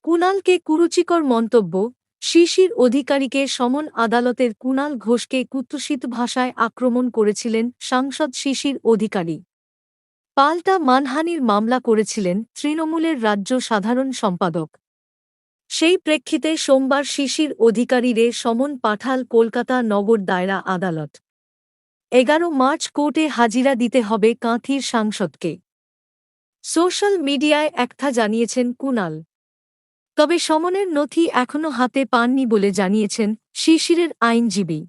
কুণালকে কুরুচিকর মন্তব্য, শিশির অধিকারীকে সমন আদালতের কুণাল ঘোষকে কুৎসিত ভাষায় আক্রমণ করেছিলেন সাংসদ শিশির অধিকারী। পাল্টা মানহানির মামলা করেছিলেন তৃণমূলের রাজ্য সাধারণ সম্পাদক। সেই প্রেক্ষিতে সোমবার শিশির অধিকারীরে সমন পাঠাল কলকাতা নগর দায়রা আদালত। 11 মার্চ কোর্টে হাজিরা দিতে হবে কাঁথির সাংসদকে। সোশ্যাল মিডিয়ায় একথা জানিয়েছেন কুণাল। তবে সমনের নথি এখনও হাতে পাননি বলে জানিয়েছেন শিশিরের আইনজীবী।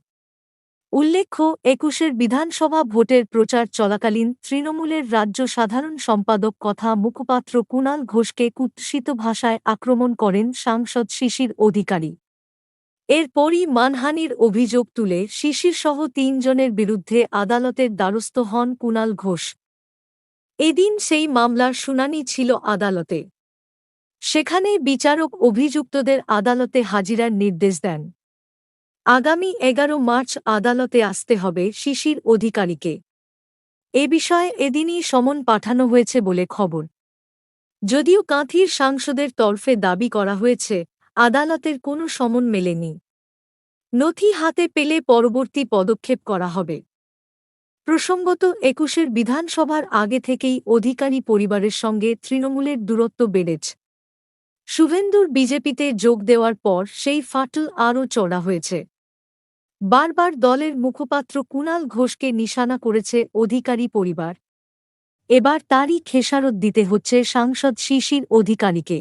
উল্লেখ্য, 21 বিধানসভা ভোটের প্রচার চলাকালীন তৃণমূলের রাজ্য সাধারণ সম্পাদক তথা মুখপাত্র কুণাল ঘোষকে কুৎসিত ভাষায় আক্রমণ করেন সাংসদ শিশির অধিকারী। এরপরই মানহানির অভিযোগ তুলে শিশিরসহ 3 জনের বিরুদ্ধে আদালতের দ্বারস্থ হন কুণাল ঘোষ। এদিন সেই মামলার শুনানি ছিল আদালতে। সেখানে বিচারক অভিযুক্তদের আদালতে হাজিরার নির্দেশ দেন। আগামী 11 মার্চ আদালতে আসতে হবে শিশির অধিকারীকে। এ বিষয়ে এদিনই সমন পাঠানো হয়েছে বলে খবর। যদিও কাঁথির সাংসদের তরফে দাবি করা হয়েছে, আদালতের কোনো সমন মেলেনি। নথি হাতে পেলে পরবর্তী পদক্ষেপ করা হবে। প্রসঙ্গত, 21 বিধানসভার আগে থেকেই অধিকারী পরিবারের সঙ্গে তৃণমূলের দূরত্ব বেড়েছে। শুভেন্দুর বিজেপিতে যোগ দেওয়ার পর সেই ফাটল আরও চড়া হয়েছে। বারবার দলের মুখপাত্র কুণাল ঘোষকে নিশানা করেছে অধিকারী পরিবার। এবার তারই খেসারত দিতে হচ্ছে সাংসদ শিশির অধিকারীকে।